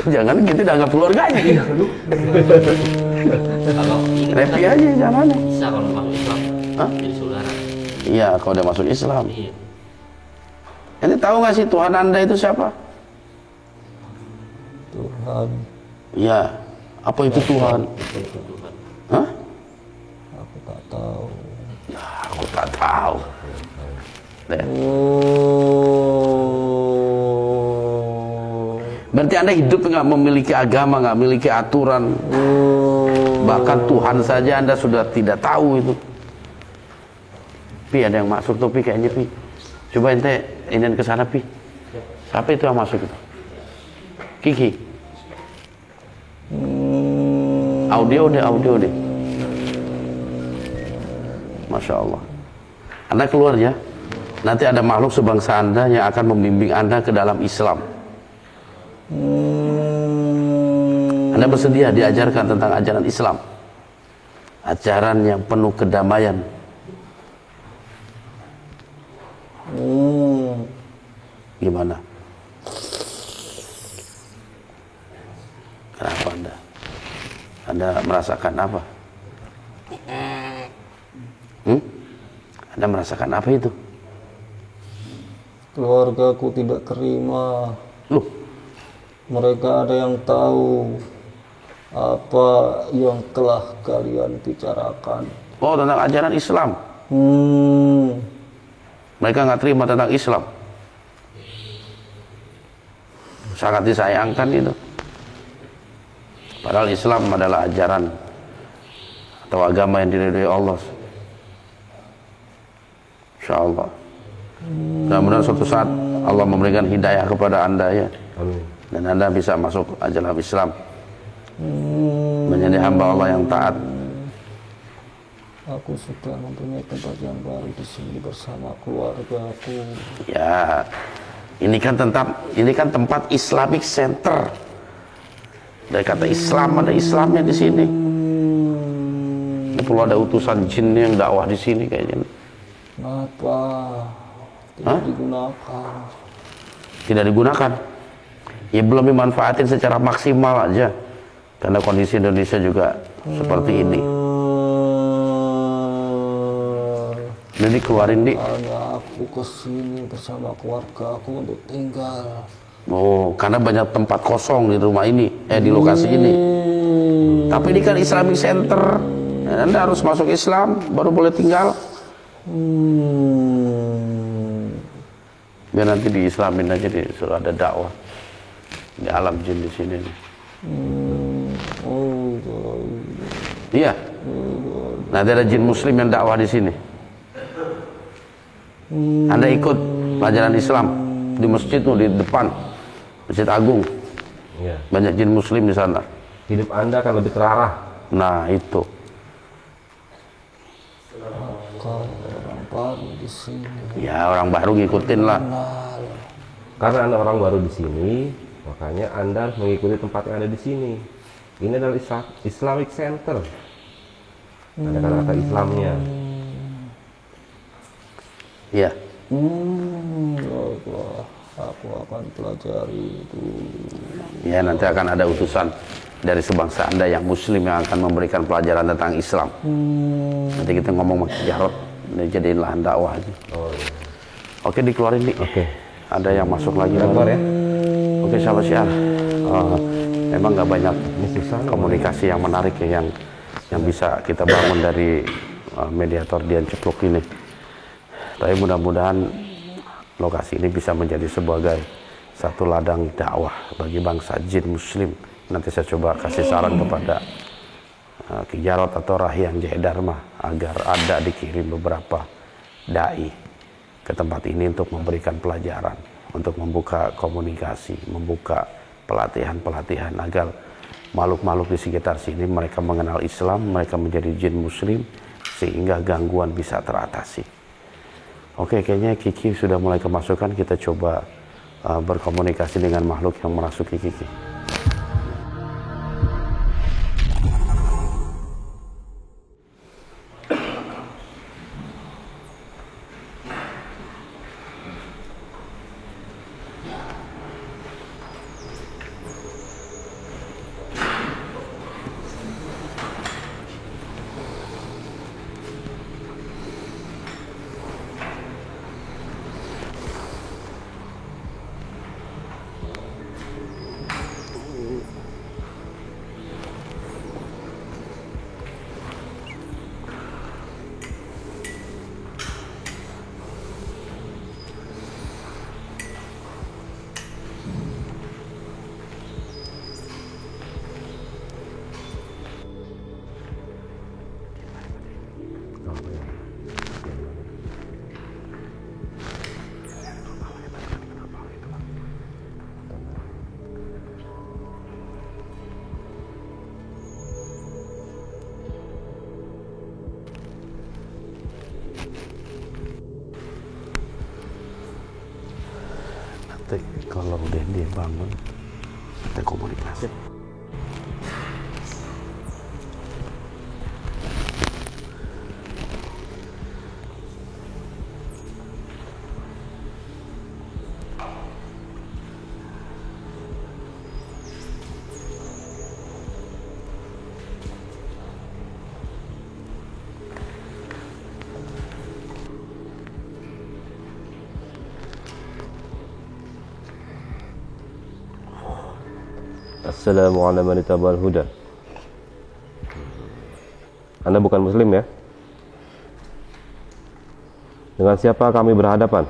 jangan kita dianggap keluarganya. Kalau ingin Repi aja jangan. bisa kalau masuk Islam. Hah? Jadi saudara. Iya, kalau udah masuk Islam. Iya. Ini tahu nggak sih Tuhan Anda itu siapa? Tuhan. Iya. Apa itu Tuhan? Hah? Aku tak tahu. Aku tak tahu. Lihat. Berarti Anda hidup nggak memiliki agama, nggak memiliki aturan. Bahkan Tuhan saja Anda sudah tidak tahu itu. Pi, ada yang masuk tuh Pi kayaknya Pi. Coba ente ingin ke sana Pi. Siapa itu yang masuk itu? Kiki. Audio deh. Masya Allah. Anda keluar ya. Nanti ada makhluk sebangsa Anda yang akan membimbing Anda ke dalam Islam. Anda bersedia diajarkan tentang ajaran Islam, ajaran yang penuh kedamaian. Gimana? Kenapa Anda? Anda merasakan apa? Anda merasakan apa itu? Keluargaku tidak terima. Loh, Mereka ada yang tahu apa yang telah kalian bicarakan. oh tentang ajaran Islam. Mereka nggak terima tentang Islam. Sangat disayangkan itu. Padahal Islam adalah ajaran atau agama yang diridhoi Allah. Insya Allah. Mudah-mudahan suatu saat Allah memberikan hidayah kepada Anda ya. Amin. Dan Anda bisa masuk ajaran Islam. Menjadi hamba Allah yang taat. Aku sudah mempunyai tempat yang baru di sini bersama keluargaku. Ya, ini kan tempat Islamic Center. Dari kata Islam ada Islamnya di sini. Ini perlu ada utusan jin yang dakwah di sini kayaknya. Kenapa tidak digunakan? Tidak digunakan. Ya belum dimanfaatin secara maksimal aja. Karena kondisi Indonesia juga seperti ini. Jadi keluarin di. Makanya aku kesini bersama keluarga aku untuk tinggal. Oh, karena banyak tempat kosong di rumah ini, di lokasi ini. Tapi ini kan Islamic Center, Anda harus masuk Islam baru boleh tinggal. Biar nanti diislamin aja, suruh ada dakwah di alam jin di sini. Iya. Nanti ada jin Muslim yang dakwah di sini. Anda ikut pelajaran Islam di masjid tuh di depan. Masjid Agung, Iya. banyak jin Muslim di sana. Hidup Anda akan lebih terarah. Nah itu. Kalau orang baru di sini. Ya orang baru ngikutin lah. Karena Anda orang baru di sini, makanya Anda harus mengikuti tempat yang ada di sini. Ini adalah Islamic Center. Ada kata-kata Islamnya. Iya. Aku akan pelajari itu. Ya nanti akan ada utusan dari sebangsa Anda yang Muslim yang akan memberikan pelajaran tentang Islam. Nanti kita ngomong sama Jarot, jadiin lahan dakwah aja. Oh, iya. Oke dikeluarin nih. Oke. Ada yang masuk lagi. Keluar ya. Oke sahabat Syiar. Memang nggak banyak komunikasi yang menarik ya yang bisa kita bangun dari mediator Dian Ceplok ini. Tapi mudah-mudahan lokasi ini bisa menjadi sebagai satu ladang dakwah bagi bangsa jin Muslim. Nanti saya coba kasih saran kepada Ki Jarot atau Rahyang Jaya Dharma agar ada dikirim beberapa dai ke tempat ini untuk memberikan pelajaran, untuk membuka komunikasi, membuka pelatihan-pelatihan agar makhluk-makhluk di sekitar sini mereka mengenal Islam, mereka menjadi jin Muslim sehingga gangguan bisa teratasi. Oke, kayaknya Kiki sudah mulai kemasukan. Kita coba berkomunikasi dengan makhluk yang merasuki Kiki. Kalau udah dia bangun, kita komunikasi. Assalamualaikum warahmatullahi wabarakatuh. Anda bukan Muslim ya? Dengan siapa kami berhadapan?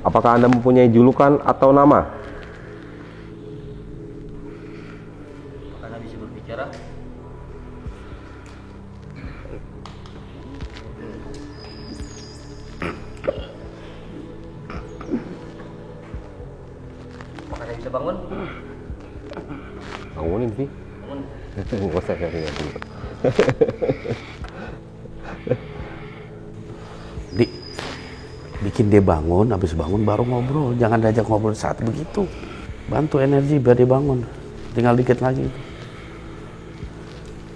Apakah Anda mempunyai julukan atau nama? Karena bisa berbicara. Apakah saya bisa bangun? Bangunin sih. Bangun. Nggak usah ya. Bikin dia bangun, habis bangun baru ngobrol. Jangan diajak ngobrol saat begitu. Bantu energi biar dia bangun. Tinggal dikit lagi.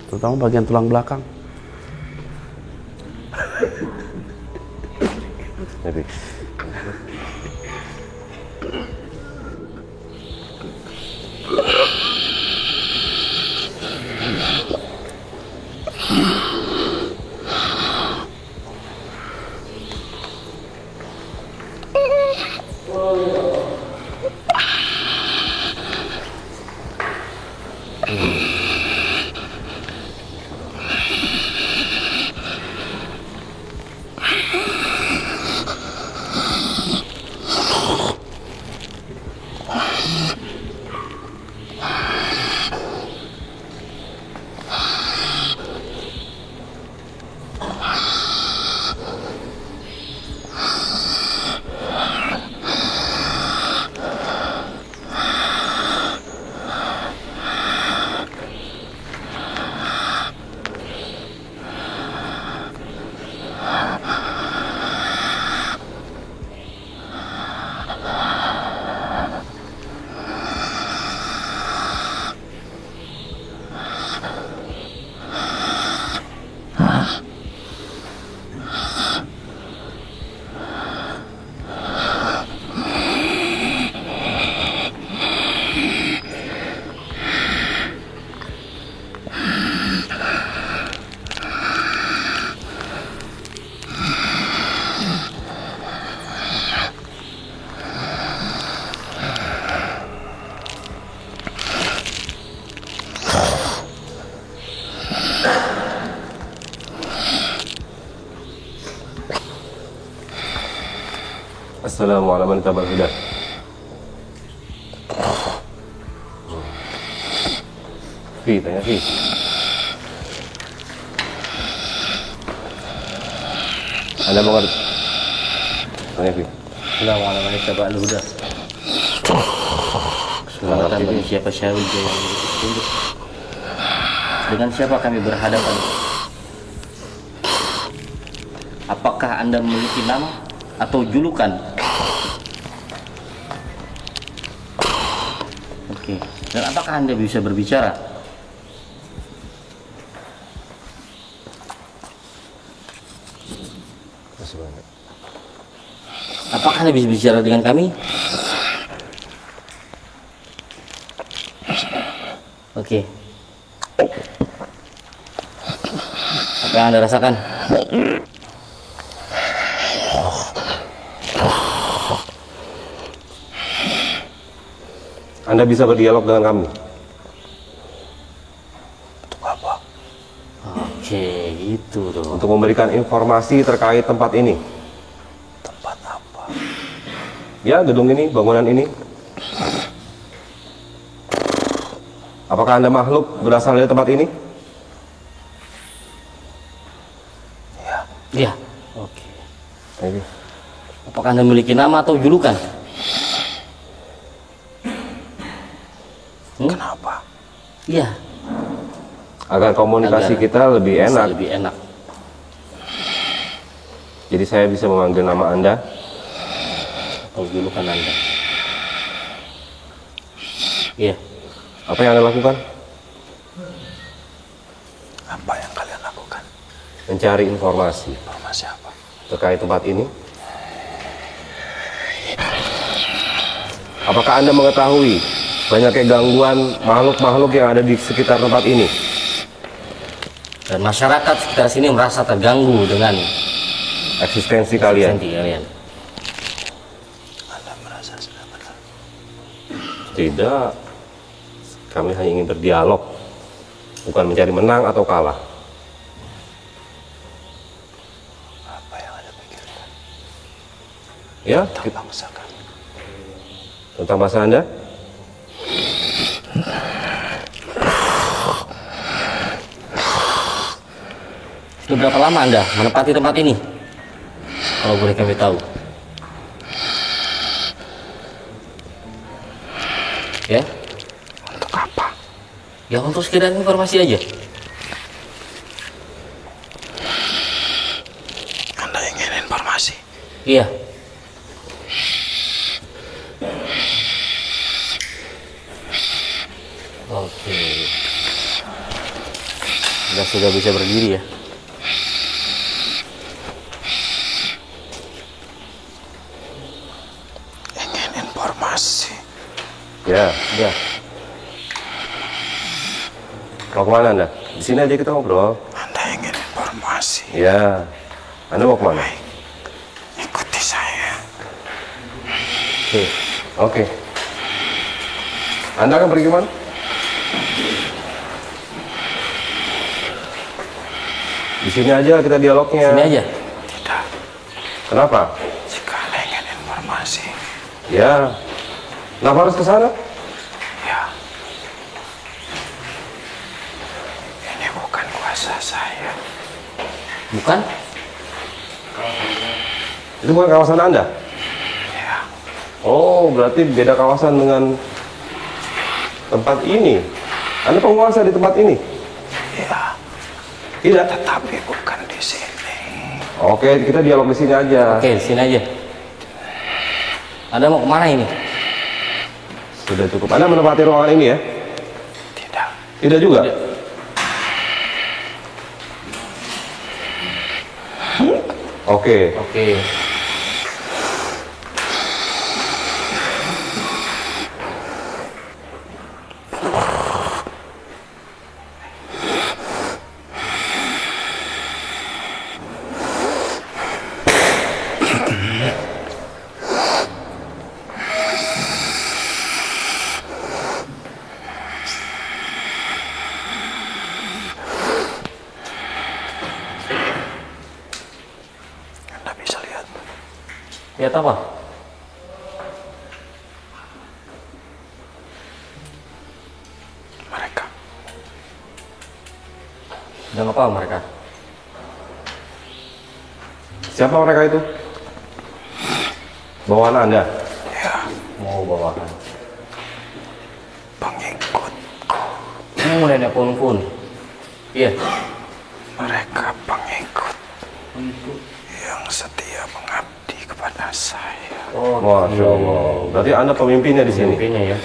Terutama bagian tulang belakang. Jadi. Assalamu ala man tabal huda. Fi, tanya Fi. Anda mau ngerti? Tanya Fi. Assalamu ala man tabal huda. Keselamatan bagi siapa syahid yang ditunjuk. Dengan siapa kami berhadapan? Apakah Anda memiliki nama atau julukan? Oke. Dan apakah Anda bisa berbicara? Apakah Anda bisa bicara dengan kami? Oke. Apa yang Anda rasakan? Anda bisa berdialog dengan kami. Untuk apa? Oke, itu tuh. Untuk memberikan informasi terkait tempat ini. Tempat apa? Ya, gedung ini, bangunan ini. Apakah Anda makhluk berasal dari tempat ini? Iya. Oke. Ini. Apakah Anda memiliki nama atau julukan? Kenapa? Iya. Agar komunikasi Agar kita lebih bisa enak. Lebih enak. Jadi saya bisa memanggil nama Anda. Atau julukan Anda. Iya. Apa yang Anda lakukan? Apa yang kalian lakukan? Mencari informasi Informasi apa? terkait tempat ini. Apakah Anda mengetahui banyaknya gangguan makhluk-makhluk yang ada di sekitar tempat ini? Dan masyarakat sekitar sini merasa terganggu dengan Eksistensi kalian. eksistensi kalian. Anda merasa sudah benar. Tidak. Kami hanya ingin berdialog, bukan mencari menang atau kalah. Apa yang Anda pikirkan? Ya, Tentang bangsa kami. tentang masa Anda. Sudah berapa lama Anda menempati tempat ini? Kalau boleh kami tahu. Ya? Untuk apa? Ya untuk sekedar informasi aja. Anda ingin informasi? Iya. Oke. Anda sudah bisa berdiri ya? Ingin informasi? Ya, Ya. mau kemana Anda? Di sini aja kita ngobrol. Anda ingin informasi? Ya, Anda mau kemana? Ikuti saya. Oke. Oke. Anda akan pergi kemana? Di sini aja kita dialognya. Sini aja. Tidak. Kenapa? Jika Anda ingin informasi, Ya. Kenapa harus ke sana? ya. Ini bukan kuasa saya. Bukan? Itu bukan kawasan Anda? Ya. Oh, berarti beda kawasan dengan tempat ini. Anda penguasa di tempat ini? Ya. Tidak. Tetapi bukan di sini. Oke, kita dialog di sini aja. Oke, sini aja. Anda mau kemana ini? Sudah cukup. Anda menempati ruangan ini ya? Tidak. Tidak juga? Tidak. Oke. Oke. Anda bisa lihat. Lihat apa? Sedang apa mereka? Siapa mereka itu? Bawahan Anda? Mau bawahan. Pengikut. Ini mulai ada pun. Iya. Mereka pengikut. Yang setia mengabdi kepada saya. Masya Allah. Berarti Anda pemimpinnya di sini. Pemimpinnya ya.